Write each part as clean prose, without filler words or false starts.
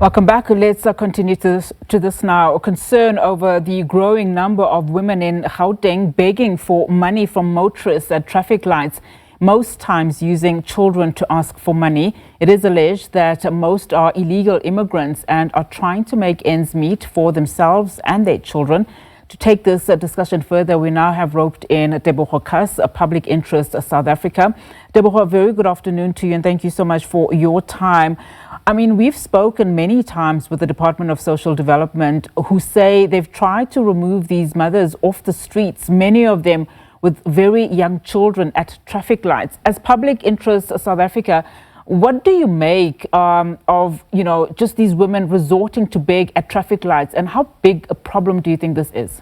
Welcome back. Let's continue to this now. Concern over the growing number of women in Gauteng begging for money from motorists at traffic lights, most times using children to ask for money. It is alleged that most are illegal immigrants and are trying to make ends meet for themselves and their children. To take this discussion further, we now have roped in Tebogo Khaas, a Public Interest South Africa. Tebogo, a very good afternoon to you and thank you so much for your time. I mean, we've spoken many times with the Department of Social Development who say they've tried to remove these mothers off the streets, many of them with very young children at traffic lights. As Public Interest South Africa, what do you make of, just these women resorting to beg at traffic lights, and how big a problem do you think this is?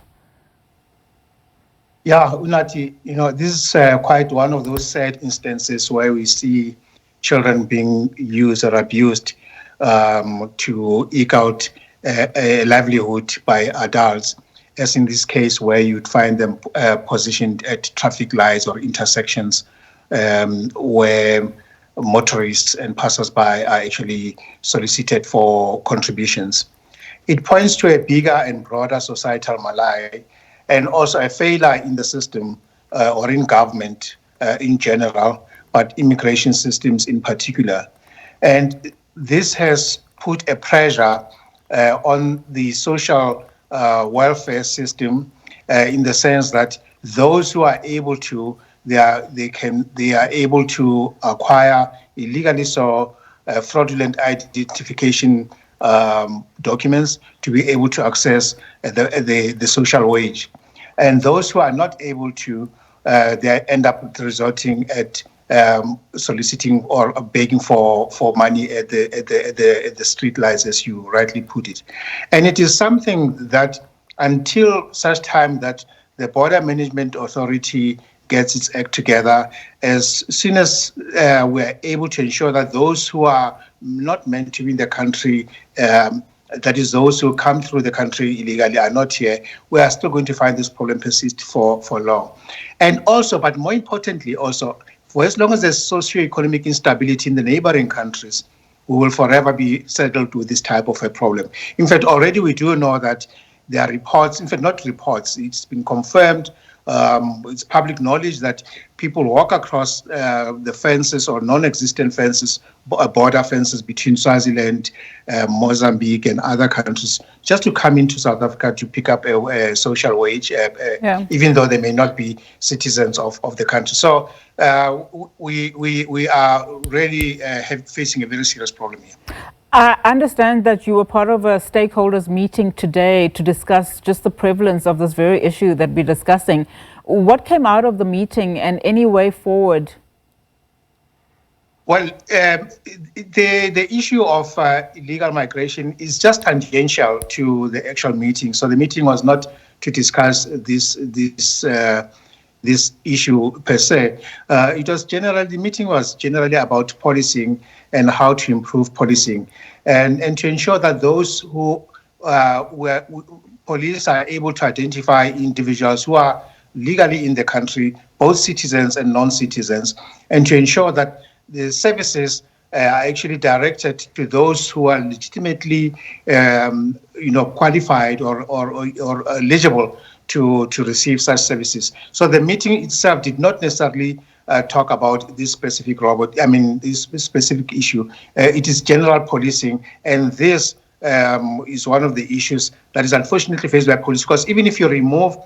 Yeah, Unati, this is quite one of those sad instances where we see children being used or abused to eke out a livelihood by adults, as in this case where you'd find them positioned at traffic lights or intersections where motorists and passers-by are actually solicited for contributions. It points to a bigger and broader societal malaise and also a failure in the system or in government in general, but immigration systems in particular. And this has put a pressure on the social welfare system in the sense that those who are able to, they are able to acquire illegally so fraudulent identification documents to be able to access the social wage. And those who are not able to, they end up resorting at soliciting or begging for money at the street lights, as you rightly put it. And it is something that until such time that the Border Management Authority gets its act together, as soon as we're able to ensure that those who are not meant to be in the country, that is those who come through the country illegally, are not here, we are still going to find this problem persist for long. And also, but more importantly also, for as long as there's socio-economic instability in the neighboring countries, we will forever be saddled with this type of a problem. In fact, already we do know that there are reports, in fact, not reports, it's been confirmed, it's public knowledge that people walk across the fences or non-existent fences, border fences between Swaziland, Mozambique and other countries, just to come into South Africa to pick up a social wage, even though they may not be citizens of the country. So we are really facing a very serious problem here. I understand that you were part of a stakeholders meeting today to discuss just the prevalence of this very issue that we're discussing. What came out of the meeting and any way forward? Well, the issue of illegal migration is just tangential to the actual meeting. So the meeting was not to discuss this issue per se. The meeting was generally about policing and how to improve policing and to ensure that those who police are able to identify individuals who are legally in the country, both citizens and non-citizens, and to ensure that the services are actually directed to those who are legitimately qualified or eligible to receive such services. So the meeting itself did not necessarily talk about this specific this specific issue. It is general policing, and this is one of the issues that is unfortunately faced by police, because even if you remove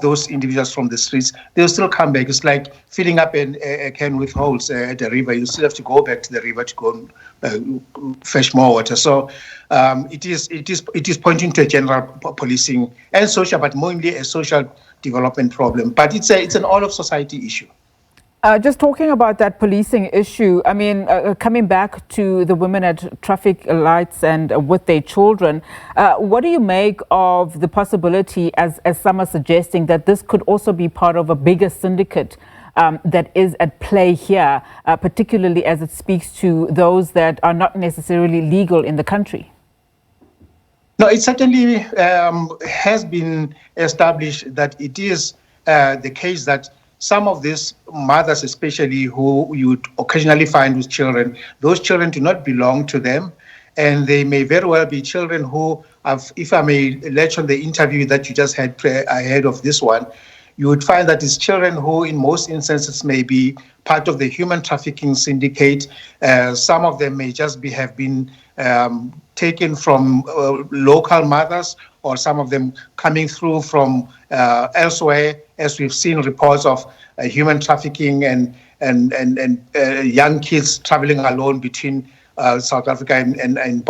those individuals from the streets, they'll still come back. It's like filling up a can with holes at the river. You still have to go back to the river to go fetch more water. So it is pointing to a general policing and social, but mainly a social development problem. But it's an all of society issue. Just talking about that policing issue, I mean, coming back to the women at traffic lights and with their children, what do you make of the possibility, as some are suggesting, that this could also be part of a bigger syndicate that is at play here, particularly as it speaks to those that are not necessarily legal in the country? No, it certainly has been established that it is the case that some of these mothers, especially who you would occasionally find with children, those children do not belong to them. And they may very well be children who have, if I may latch on the interview that you just had ahead of this one, you would find that it's children who, in most instances, may be part of the human trafficking syndicate. Some of them may just have been taken from local mothers, or some of them coming through from elsewhere, as we've seen reports of human trafficking and young kids traveling alone between South Africa and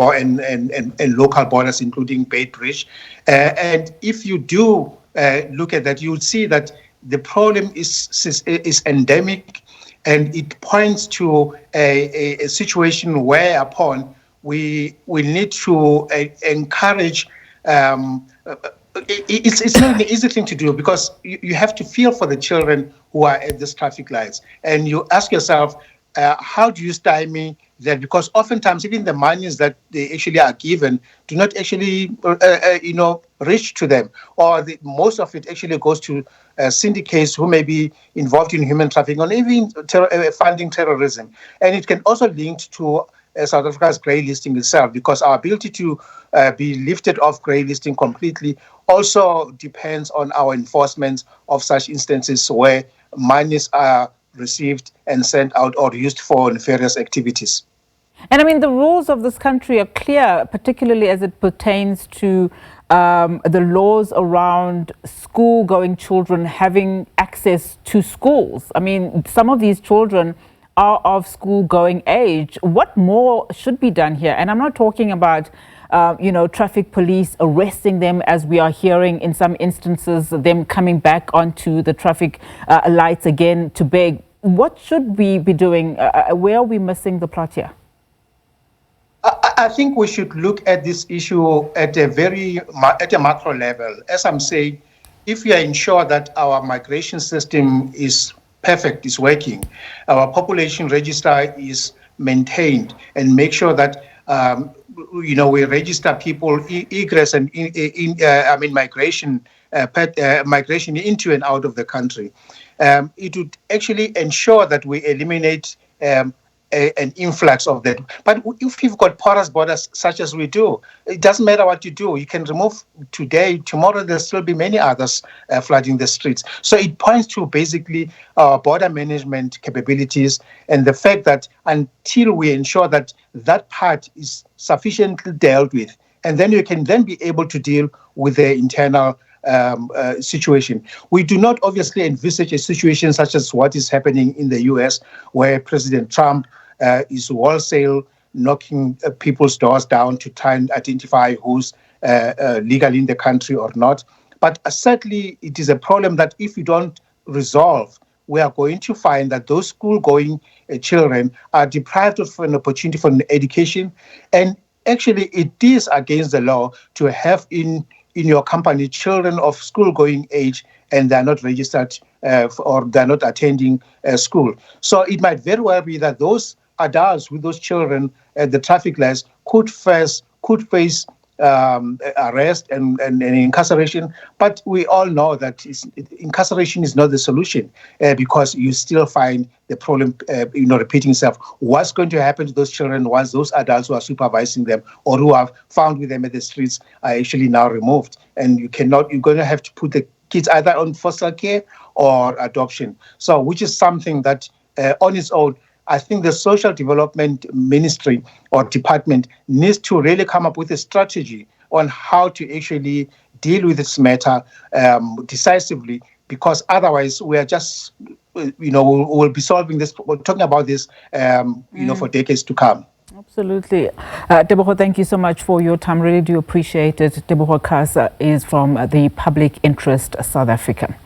local borders, including Beitbridge. And if you do look at that, you would see that the problem is endemic, and it points to a situation whereupon we need to encourage. It's not an easy thing to do, because you have to feel for the children who are at these traffic lights, and you ask yourself, how do you stymie that? Because oftentimes even the monies that they actually are given do not actually reach to them, or most of it actually goes to syndicates who may be involved in human trafficking, or even funding terrorism. And it can also link to South Africa's grey listing itself, because our ability to be lifted off grey listing completely also depends on our enforcement of such instances where monies are received and sent out or used for nefarious activities. And I mean, the rules of this country are clear, particularly as it pertains to the laws around school-going children having access to schools. I mean, some of these children are of school-going age. What more should be done here? And I'm not talking about traffic police arresting them, as we are hearing in some instances, them coming back onto the traffic lights again to beg. What should we be doing? Where are we missing the plot here? I think we should look at this issue at a macro level. As I'm saying, if we are ensured that our migration system is perfect, is working, our population register is maintained, and make sure that we register people egress and migration into and out of the country. It would actually ensure that we eliminate an influx of that. But if you've got porous borders such as we do, it doesn't matter what you do. You can remove today, tomorrow there'll still be many others flooding the streets. So it points to basically our border management capabilities, and the fact that until we ensure that that part is sufficiently dealt with, and then you can then be able to deal with the internal situation. We do not obviously envisage a situation such as what is happening in the US, where President Trump is wholesale knocking people's doors down to try and identify who's legal in the country or not. But certainly it is a problem that if we don't resolve, we are going to find that those school-going children are deprived of an opportunity for an education. And actually it is against the law to have in your company children of school-going age, and they're not registered or they're not attending school. So it might very well be that those adults with those children at the traffic lights could face arrest and incarceration. But we all know that incarceration is not the solution, because you still find the problem repeating itself. What's going to happen to those children once those adults who are supervising them or who are found with them at the streets are actually now removed? And you're going to have to put the kids either on foster care or adoption. So, which is something that on its own, I think the Social Development Ministry or department needs to really come up with a strategy on how to actually deal with this matter decisively, because otherwise we are just, we'll be solving this, we're talking about this, for decades to come. Absolutely. Tebogo, thank you so much for your time. Really do appreciate it. Tebogo Khaas is from the Public Interest South Africa.